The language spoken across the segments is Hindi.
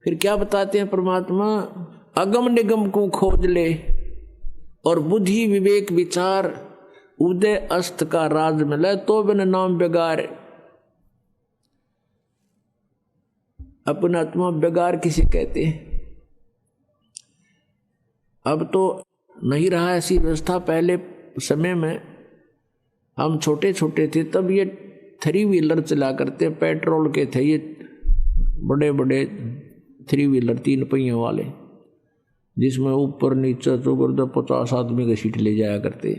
फिर क्या बताते हैं परमात्मा, अगम निगम को खोज ले और बुद्धि विवेक विचार उदय अस्त का राज मिले तो बिन नाम बेगार। अपना आत्मा बेगार किसे कहते हैं? अब तो नहीं रहा ऐसी व्यवस्था। पहले समय में हम छोटे छोटे थे तब ये 3 व्हीलर चला करते, पेट्रोल के थे ये बड़े बड़े 3 व्हीलर 3 पहियों वाले, जिसमें ऊपर नीचे चौगर्द 50 आदमी का सीट ले जाया करते।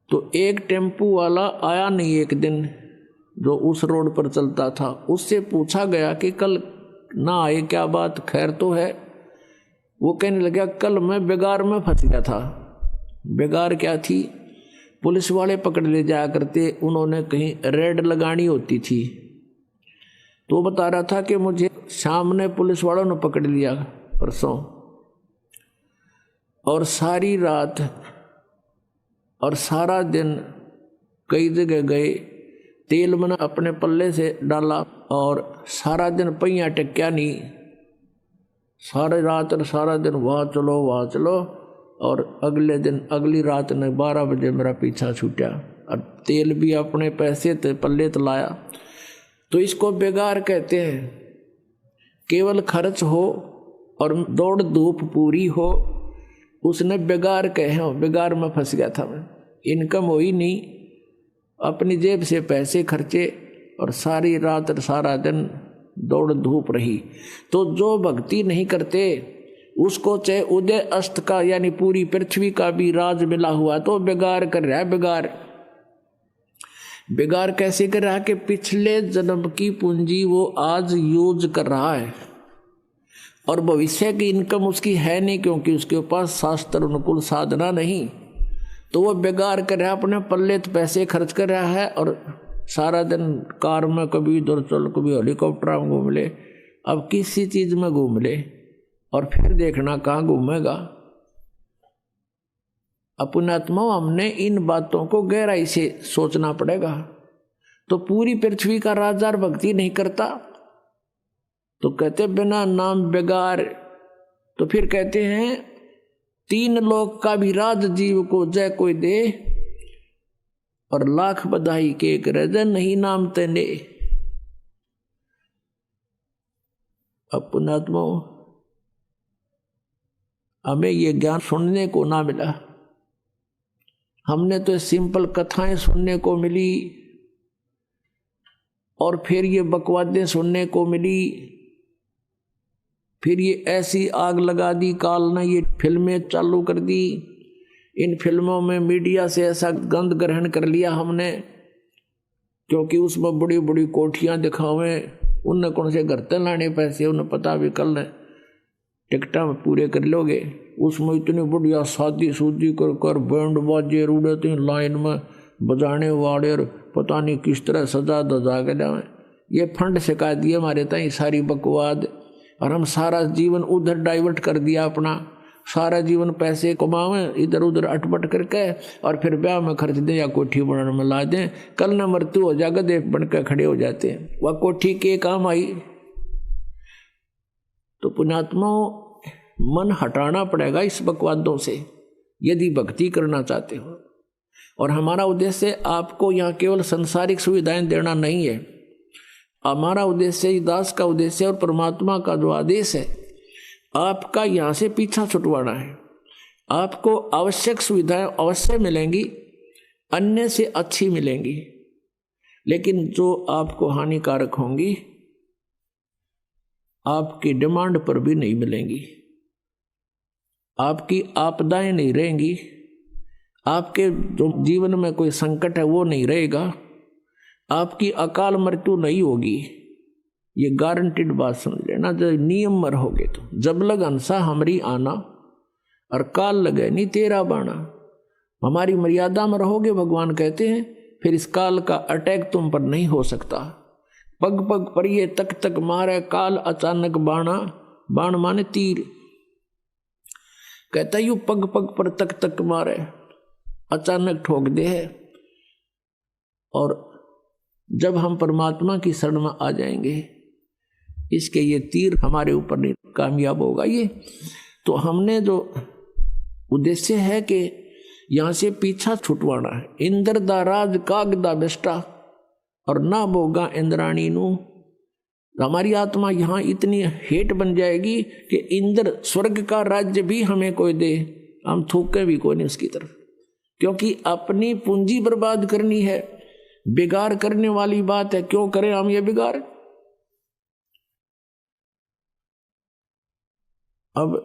तो एक टेम्पू वाला आया नहीं एक दिन, जो उस रोड पर चलता था। उससे पूछा गया कि कल ना आए, क्या बात, खैर तो है? वो कहने लगा, कल मैं बेगार में फंस गया था। बेगार क्या थी? पुलिस वाले पकड़ ले जाया करते, उन्होंने कहीं रेड लगानी होती थी। तो बता रहा था कि मुझे शाम ने पुलिस वालों ने पकड़ लिया परसों, और सारी रात और सारा दिन कई जगह गए, तेल मैंने अपने पल्ले से डाला और सारा दिन पहिया टेक्या नहीं। सारी रात और सारा दिन वहाँ चलो वहाँ चलो, और अगले दिन अगली रात ने 12 बजे मेरा पीछा छूटा, और तेल भी अपने पैसे थे पल्ले तो लाया। तो इसको बेगार कहते हैं। केवल खर्च हो और दौड़ धूप पूरी हो, उसने बेगार कहे, बेगार में फंस गया था मैं। इनकम हुई नहीं, अपनी जेब से पैसे खर्चे और सारी रात और सारा दिन दौड़ धूप रही। तो जो भक्ति नहीं करते उसको चाहे उदय अस्त का यानी पूरी पृथ्वी का भी राज मिला हुआ तो बेगार कर रहा है। बेगार बेगार कैसे कर रहा है कि पिछले जन्म की पूंजी वो आज यूज कर रहा है और भविष्य की इनकम उसकी है नहीं, क्योंकि उसके पास शास्त्र अनुकूल साधना नहीं। तो वो बेगार कर रहा है, अपने पल्ले पैसे खर्च कर रहा है और सारा दिन कार में कभी इधर चल कभी हेलीकॉप्टर में घूम ले। अब किसी चीज में घूम ले और फिर देखना कहाँ घूमेगा। अपने आत्मा हमने इन बातों को गहराई से सोचना पड़ेगा। तो पूरी पृथ्वी का राजार भक्ति नहीं करता तो कहते बिना नाम बेगार। तो फिर कहते हैं 3 लोक का भी राज जीव को जय कोई दे, और लाख बधाई के एक रजन नहीं नाम तेने। अपना आत्मा हमें ये ज्ञान सुनने को ना मिला। हमने तो सिंपल कथाएं सुनने को मिली और फिर ये बकवादें सुनने को मिली। फिर ये ऐसी आग लगा दी काल ने, ये फिल्में चालू कर दी। इन फिल्मों में मीडिया से ऐसा गंध ग्रहण कर लिया हमने, क्योंकि उसमें बड़ी बड़ी कोठियां दिखावें, उनने कौन से घर तक लाने पैसे, उन्हें पता भी कल टिकटा में पूरे कर लोगे। उसमें इतनी बढ़िया शादी सूदी कर कर बैंड बाजे उड़ते हैं लाइन में, बजाने वाले पता नहीं किस तरह सजा दजा के जाए। ये फंड सिखा दिए हमारे ताई सारी बकवाद, और हम सारा जीवन उधर डाइवर्ट कर दिया अपना। सारा जीवन पैसे कमावें इधर उधर अटपट करके और फिर ब्याह में खर्च दें या कोठी बनाने में ला दें। कल न मृत्यु हो जाएगा, देख बनकर खड़े हो जाते हैं। वह कोठी के काम आई। तो पुण्यात्माओं, मन हटाना पड़ेगा इस बकवादों से यदि भक्ति करना चाहते हो। और हमारा उद्देश्य आपको यहाँ केवल संसारिक सुविधाएं देना नहीं है। हमारा उद्देश्य, दास का उद्देश्य और परमात्मा का जो आदेश है, आपका यहाँ से पीछा छुटवाना है। आपको आवश्यक सुविधाएं अवश्य मिलेंगी, अन्य से अच्छी मिलेंगी, लेकिन जो आपको हानिकारक होंगी आपकी डिमांड पर भी नहीं मिलेंगी। आपकी आपदाएं नहीं रहेंगी, आपके जो जीवन में कोई संकट है वो नहीं रहेगा, आपकी अकाल मृत्यु नहीं होगी। ये गारंटीड बात समझ लेना। जब नियम में रहोगे तो जब लग हंसा हमरी आना और काल लगे नहीं तेरा बाना। हमारी मर्यादा में रहोगे भगवान कहते हैं, फिर इस काल का अटैक तुम पर नहीं हो सकता। पग पग पर ये तक तक मारे काल अचानक बाणा, बाण माने तीर। कहता यू पग पग पर तक तक मारे, अचानक ठोक दे है। और जब हम परमात्मा की शरण में आ जाएंगे इसके ये तीर हमारे ऊपर नहीं कामयाब होगा ये। तो हमने जो उद्देश्य है कि यहाँ से पीछा छुटवाना है। इंद्र दा राज कागदा बेस्टा और ना बोगा इंद्राणी नू। हमारी आत्मा यहाँ इतनी हेट बन जाएगी कि इंद्र स्वर्ग का राज्य भी हमें कोई दे, हम थूके भी कोई नहीं उसकी तरफ, क्योंकि अपनी पूंजी बर्बाद करनी है। बिगाड़ करने वाली बात है, क्यों करें हम ये बिगाड़। अब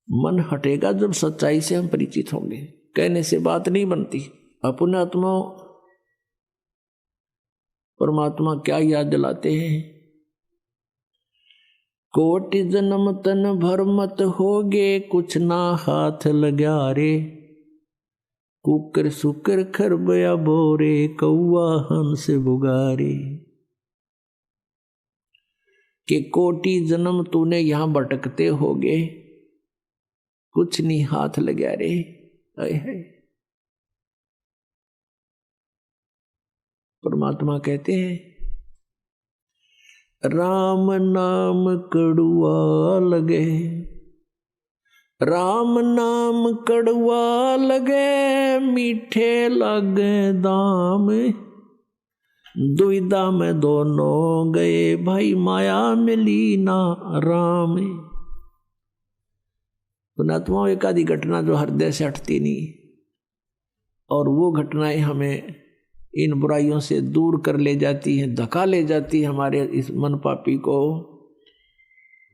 मन हटेगा जब सच्चाई से हम परिचित होंगे। कहने से बात नहीं बनती। अपने आत्मा परमात्मा क्या याद दिलाते हैं, कोटि जन्म तन भर मत होगे, कुछ ना हाथ लगा रे। कुकर सुकर खरबया बोरे, कौआ हंस बुगारे। कि कोटि जन्म तूने यहां भटकते होगे, कुछ नहीं हाथ लगा रे। है परमात्मा कहते हैं, राम नाम कड़ुआ लगे, राम नाम कड़ुआ लगे, मीठे लगे दाम। दुविधा में दोनों गए, भाई माया मिली ना राम। पुणात्मा एक आदि घटना जो हृदय से हटती नहीं, और वो घटनाएं हमें इन बुराइयों से दूर कर ले जाती हैं, धक्का ले जाती है हमारे इस मन पापी को।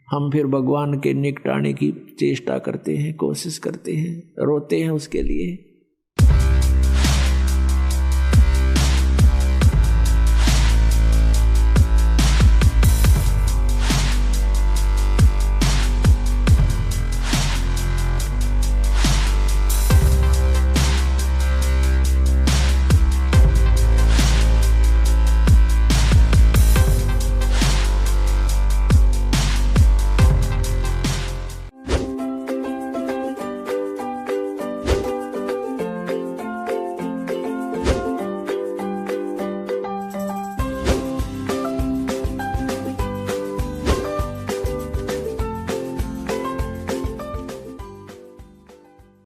हम फिर भगवान के निकट आने की चेष्टा करते हैं, कोशिश करते हैं, रोते हैं उसके लिए।